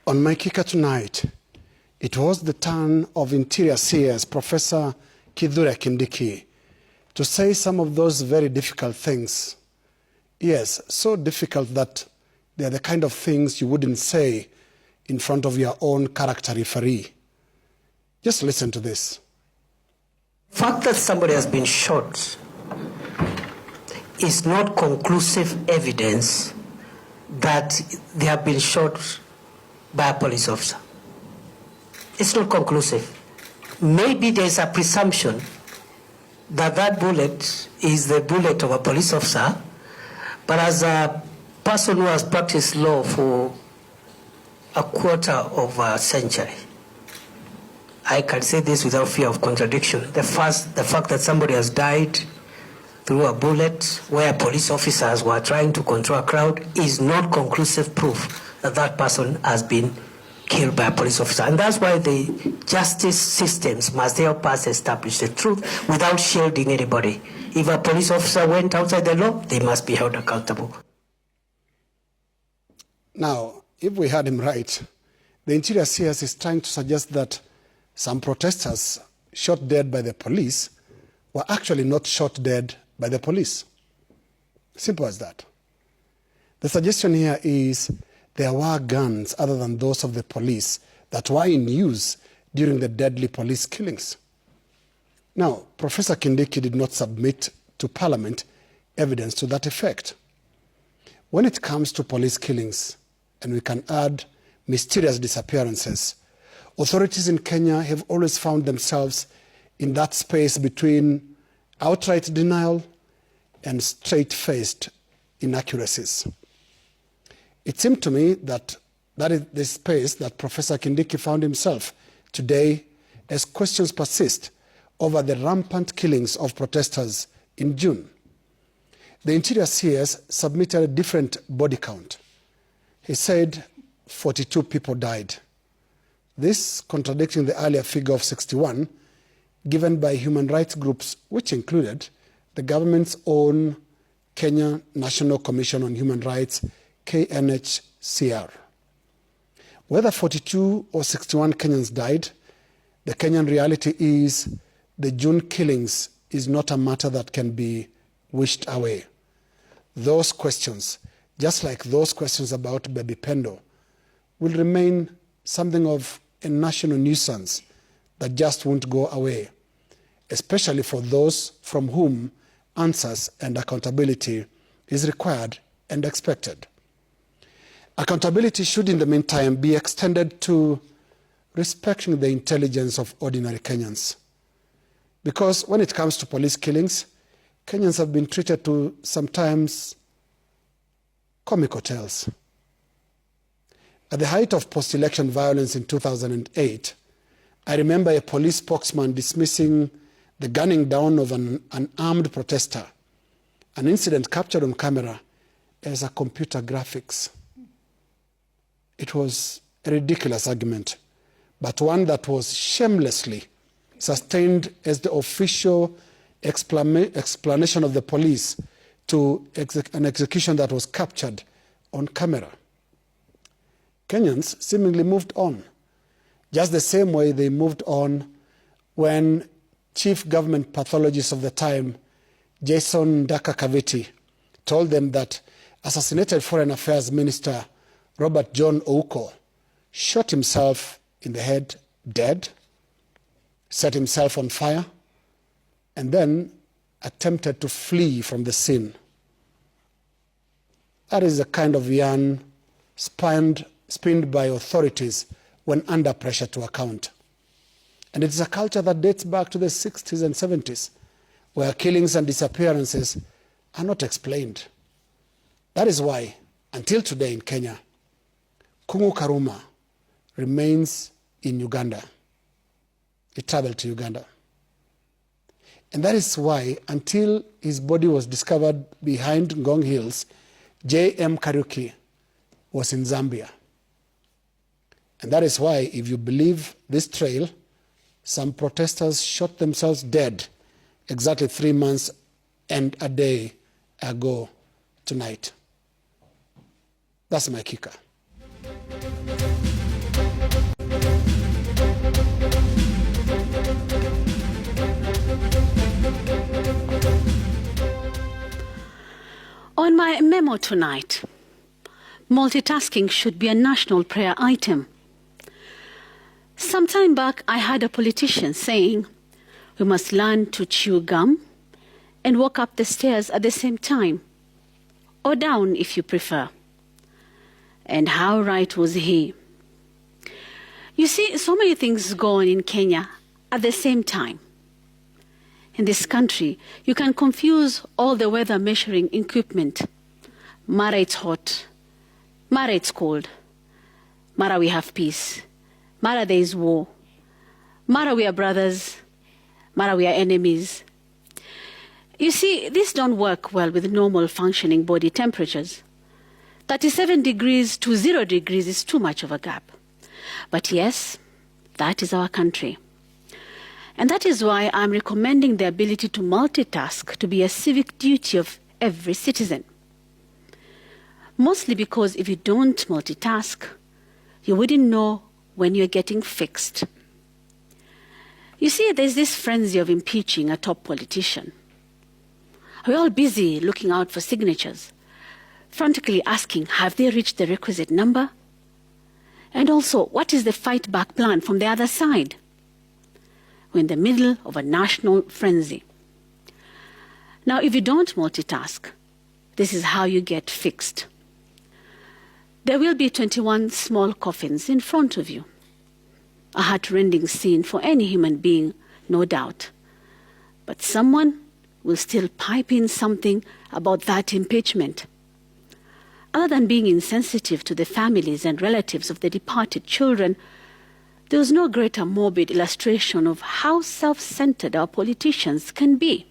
On my kicker tonight, it was the turn of Interior CS Professor Kithure Kindiki to say some of those very difficult things. Yes, so difficult that they're the kind of things you wouldn't say in front of your own character referee. Just listen to this. The fact that somebody has been shot is not conclusive evidence that they have been shot by a police officer. It's not conclusive. Maybe there's a presumption that that bullet is the bullet of a police officer, but as a person who has practiced law for a quarter of a century, I can say this without fear of contradiction. The fact that somebody has died through a bullet where police officers were trying to control a crowd is not conclusive proof that that person has been killed by a police officer. And that's why the justice systems must help us establish the truth without shielding anybody. If a police officer went outside the law, they must be held accountable. Now, if we had him right, the Interior CS is trying to suggest that some protesters shot dead by the police were actually not shot dead by the police. Simple as that. The suggestion here is there were guns other than those of the police that were in use during the deadly police killings. Now, Professor Kindiki did not submit to Parliament evidence to that effect. When it comes to police killings, and we can add mysterious disappearances, authorities in Kenya have always found themselves in that space between outright denial and straight-faced inaccuracies. It seemed to me that that is the space that Professor Kindiki found himself today as questions persist over the rampant killings of protesters in June. The Interior CS submitted a different body count. He said 42 people died. This contradicting the earlier figure of 61 given by human rights groups, which included the government's own Kenya National Commission on Human Rights, KNHCR. Whether 42 or 61 Kenyans died, the Kenyan reality is the June killings is not a matter that can be wished away. Those questions, just like those questions about Baby Pendo, will remain something of a national nuisance that just won't go away, especially for those from whom answers and accountability is required and expected. Accountability should, in the meantime, be extended to respecting the intelligence of ordinary Kenyans. Because when it comes to police killings, Kenyans have been treated to sometimes comical tales. At the height of post-election violence in 2008, I remember a police spokesman dismissing the gunning down of an armed protester, an incident captured on camera, as a computer graphics. It was a ridiculous argument, but one that was shamelessly sustained as the official explanation of the police to an execution that was captured on camera. Kenyans seemingly moved on, just the same way they moved on when chief government pathologist of the time, Jason Ndaka Kaviti, told them that assassinated Foreign Affairs Minister Robert John Ouko shot himself in the head dead, set himself on fire, and then attempted to flee from the scene. That is the kind of yarn spinned by authorities when under pressure to account. And it is a culture that dates back to the 60s and 70s, where killings and disappearances are not explained. That is why, until today in Kenya, Kung'u Karuma remains in Uganda. He traveled to Uganda. And that is why, until his body was discovered behind Ngong Hills, J.M. Kariuki was in Zambia. And that is why, if you believe this trail, some protesters shot themselves dead exactly 3 months and a day ago tonight. That's my kicker. On my memo tonight, multitasking should be a national prayer item. Some time back, I heard a politician saying, we must learn to chew gum and walk up the stairs at the same time, or down if you prefer. And how right was he? You see, so many things go on in Kenya at the same time. In this country, you can confuse all the weather measuring equipment. Mara it's hot, Mara it's cold, Mara we have peace, Mara there is war, Mara we are brothers, Mara we are enemies. You see, these don't work well with normal functioning body temperatures. 37 degrees to 0 degrees is too much of a gap. But yes, that is our country. And that is why I'm recommending the ability to multitask to be a civic duty of every citizen. Mostly because if you don't multitask, you wouldn't know when you're getting fixed. You see, there's this frenzy of impeaching a top politician. We're all busy looking out for signatures, frantically asking, have they reached the requisite number? And also, what is the fight back plan from the other side? We're in the middle of a national frenzy. Now, if you don't multitask, this is how you get fixed. There will be 21 small coffins in front of you. A heart-rending scene for any human being, no doubt. But someone will still pipe in something about that impeachment. Other than being insensitive to the families and relatives of the departed children, there was no greater morbid illustration of how self-centered our politicians can be.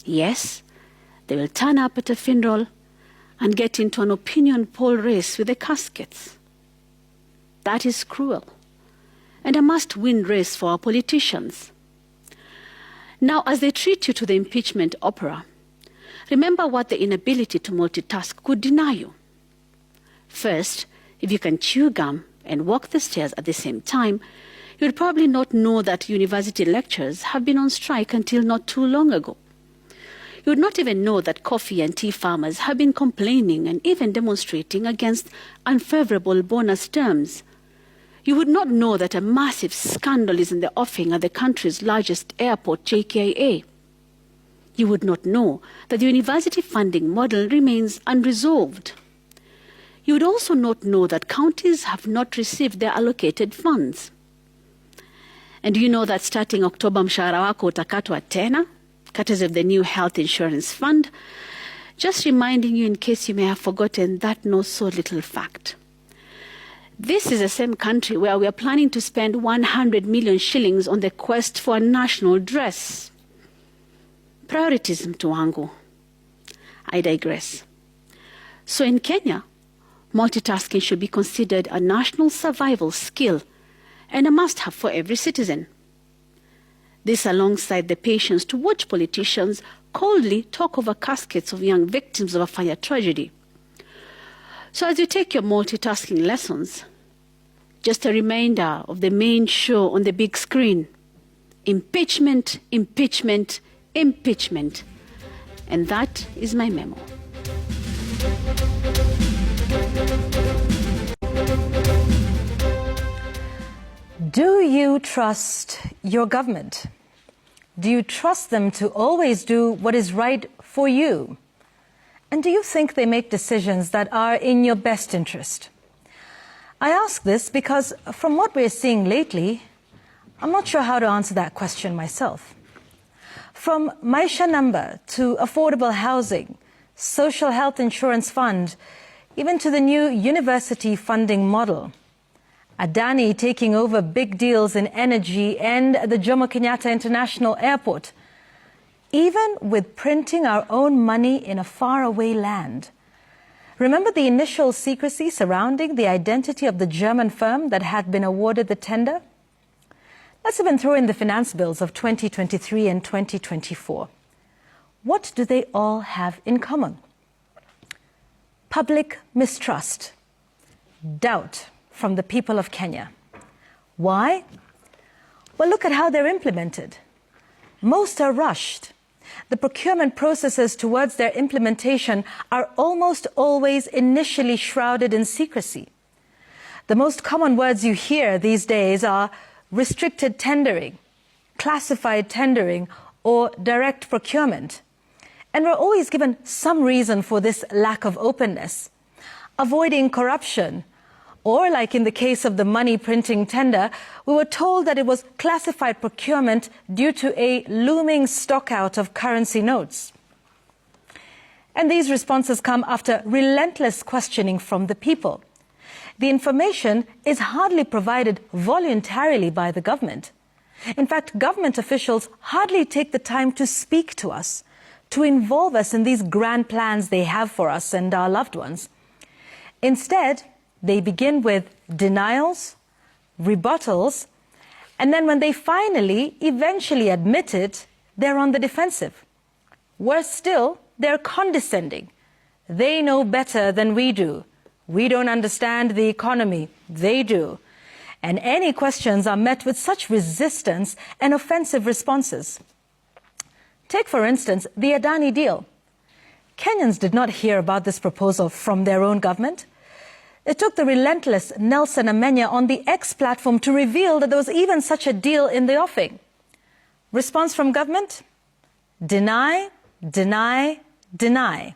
Yes, they will turn up at a funeral and get into an opinion poll race with the caskets. That is cruel, and a must-win race for our politicians. Now, as they treat you to the impeachment opera, remember what the inability to multitask could deny you. First, if you can chew gum and walk the stairs at the same time, you would probably not know that university lecturers have been on strike until not too long ago. You would not even know that coffee and tea farmers have been complaining and even demonstrating against unfavorable bonus terms. You would not know that a massive scandal is in the offing at the country's largest airport, JKIA. You would not know that the university funding model remains unresolved. You would also not know that counties have not received their allocated funds. And you know that starting October mshahara wako utakatwa tena, courtesy of the new health insurance fund, just reminding you in case you may have forgotten that no so little fact. This is the same country where we are planning to spend 100 million shillings on the quest for a national dress. Priorities, mtu wangu. I digress. So in Kenya, multitasking should be considered a national survival skill and a must-have for every citizen. This alongside the patience to watch politicians coldly talk over caskets of young victims of a fire tragedy. So as you take your multitasking lessons, just a reminder of the main show on the big screen. Impeachment, impeachment, impeachment. And that is my memo. Do you trust your government? Do you trust them to always do what is right for you? And do you think they make decisions that are in your best interest? I ask this because from what we're seeing lately, I'm not sure how to answer that question myself. From Maisha Number to affordable housing, social health insurance fund, even to the new university funding model. Adani taking over big deals in energy and the Jomo Kenyatta International Airport. Even with printing our own money in a faraway land. Remember the initial secrecy surrounding the identity of the German firm that had been awarded the tender? Let's even throw in the finance bills of 2023 and 2024. What do they all have in common? Public mistrust, doubt from the people of Kenya. Why? Well, look at how they're implemented. Most are rushed. the procurement processes towards their implementation are almost always initially shrouded in secrecy. The most common words you hear these days are restricted tendering, classified tendering, or direct procurement. And we're always given some reason for this lack of openness. Avoiding corruption, or like in the case of the money printing tender, we were told that it was classified procurement due to a looming stockout of currency notes. And these responses come after relentless questioning from the people. The information is hardly provided voluntarily by the government. In fact, government officials hardly take the time to speak to us, to involve us in these grand plans they have for us and our loved ones. Instead, they begin with denials, rebuttals, and then when they eventually admit it, they're on the defensive. Worse still, they're condescending. They know better than we do. We don't understand the economy. They do. And any questions are met with such resistance and offensive responses. Take, for instance, the Adani deal. Kenyans did not hear about this proposal from their own government. It took the relentless Nelson Amenya on the X platform to reveal that there was even such a deal in the offing. Response from government? Deny, deny, deny.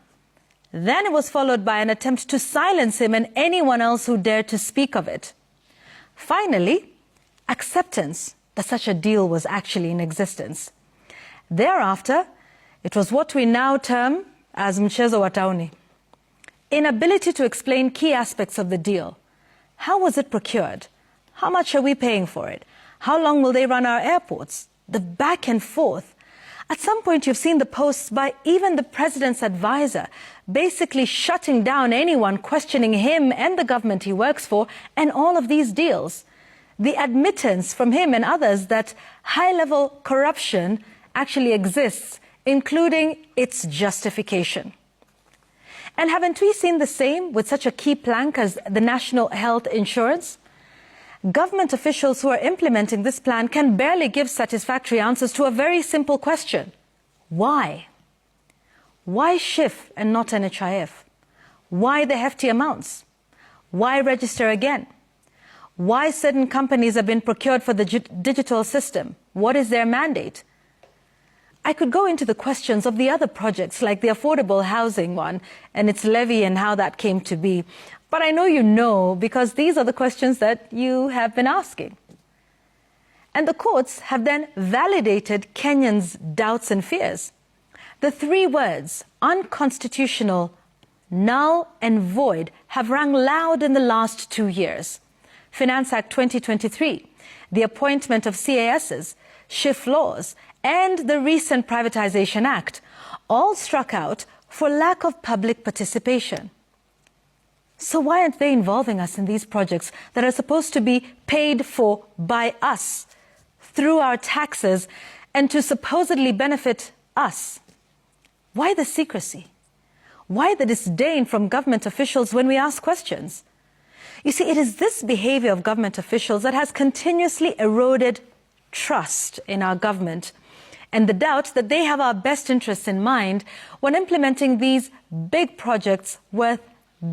Then it was followed by an attempt to silence him and anyone else who dared to speak of it. Finally, acceptance that such a deal was actually in existence. Thereafter, it was what we now term as mchezo wa tauni. Inability to explain key aspects of the deal. How was it procured? How much are we paying for it? How long will they run our airports? The back and forth. At some point, you've seen the posts by even the president's advisor, basically shutting down anyone questioning him and the government he works for and all of these deals. The admittance from him and others that high-level corruption actually exists, including its justification. And haven't we seen the same with such a key plank as the National Health Insurance? Government officials who are implementing this plan can barely give satisfactory answers to a very simple question. Why? Why SHIF and not NHIF? Why the hefty amounts? Why register again? Why certain companies have been procured for the digital system? What is their mandate? I could go into the questions of the other projects, like the affordable housing one and its levy and how that came to be. But I know you know, because these are the questions that you have been asking. And the courts have then validated Kenyans' doubts and fears. The three words, unconstitutional, null and void, have rung loud in the last 2 years. Finance Act 2023, the appointment of CASs, SHIF laws, and the recent Privatization Act, all struck out for lack of public participation. So why aren't they involving us in these projects that are supposed to be paid for by us through our taxes and to supposedly benefit us? Why the secrecy? Why the disdain from government officials when we ask questions? You see, it is this behavior of government officials that has continuously eroded trust in our government and the doubt that they have our best interests in mind when implementing these big projects worth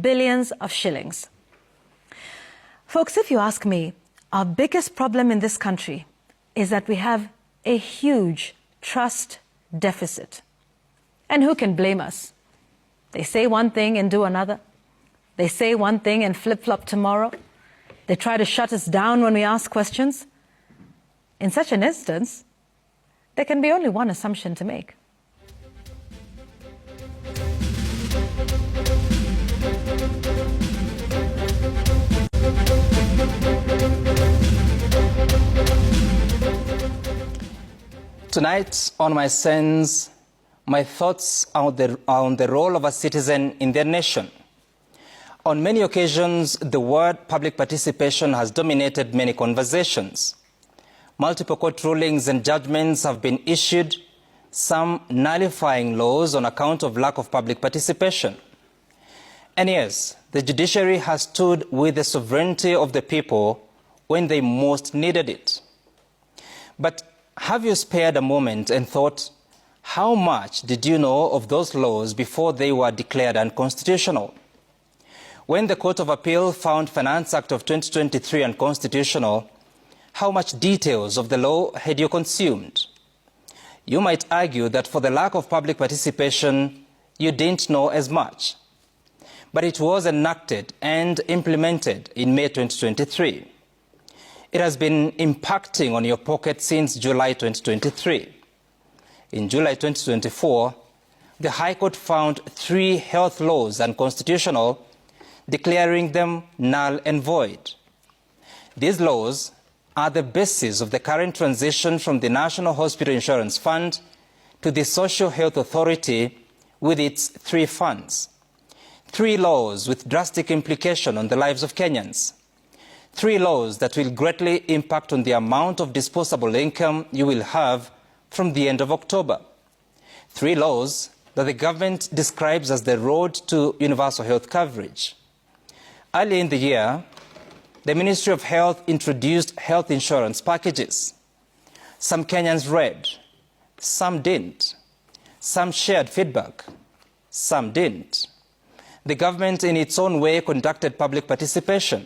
billions of shillings. Folks, if you ask me, our biggest problem in this country is that we have a huge trust deficit. And who can blame us? They say one thing and do another. They say one thing and flip-flop tomorrow. They try to shut us down when we ask questions. In such an instance, there can be only one assumption to make. Tonight, on My Sense, my thoughts are on the role of a citizen in their nation. On many occasions, the word public participation has dominated many conversations. Multiple court rulings and judgments have been issued, some nullifying laws on account of lack of public participation. And yes, the judiciary has stood with the sovereignty of the people when they most needed it. But have you spared a moment and thought, How much did you know of those laws before they were declared unconstitutional? When the Court of Appeal found Finance Act of 2023 unconstitutional, how much details of the law had you consumed? You might argue that for the lack of public participation, you didn't know as much. But it was enacted and implemented in May 2023. It has been impacting on your pocket since July 2023. In July 2024, the High Court found 3 health laws unconstitutional, declaring them null and void. These laws are the basis of the current transition from the National Hospital Insurance Fund to the Social Health Authority with its 3 funds. 3 laws with drastic implication on the lives of Kenyans. 3 laws that will greatly impact on the amount of disposable income you will have from the end of October. 3 laws that the government describes as the road to universal health coverage. Early in the year, the Ministry of Health introduced health insurance packages. Some Kenyans read, some didn't. Some shared feedback, some didn't. The government, in its own way, conducted public participation,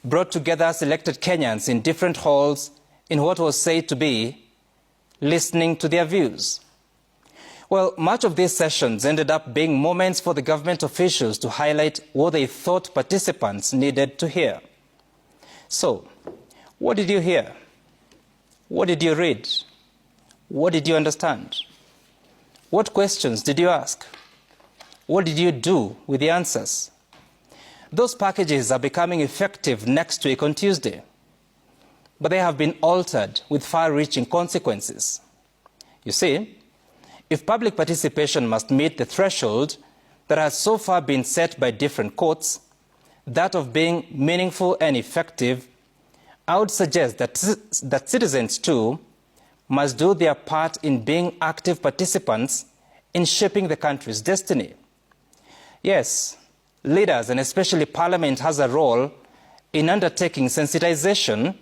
brought together selected Kenyans in different halls in what was said to be listening to their views. Well, much of these sessions ended up being moments for the government officials to highlight what they thought participants needed to hear. So, what did you hear? What did you read? What did you understand? What questions did you ask? What did you do with the answers? Those packages are becoming effective next week on Tuesday, but they have been altered with far-reaching consequences. You see, if public participation must meet the threshold that has so far been set by different courts, that of being meaningful and effective, I would suggest that citizens too must do their part in being active participants in shaping the country's destiny. Yes, leaders and especially Parliament has a role in undertaking sensitization,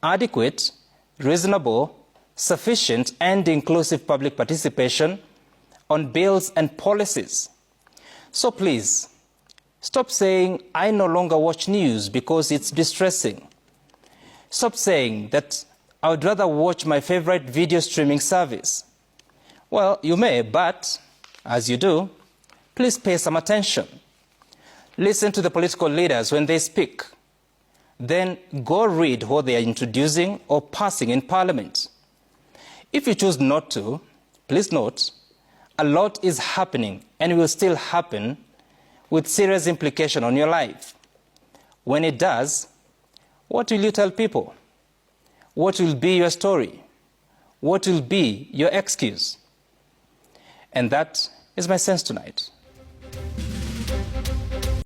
adequate, reasonable, sufficient and inclusive public participation on bills and policies. So please, stop saying, I no longer watch news because it's distressing. Stop saying that I would rather watch my favorite video streaming service. Well, you may, but as you do, please pay some attention. Listen to the political leaders when they speak. Then go read what they are introducing or passing in Parliament. If you choose not to, please note, a lot is happening and will still happen with serious implication on your life. When it does, what will you tell people? What will be your story? What will be your excuse? And that is my sense tonight.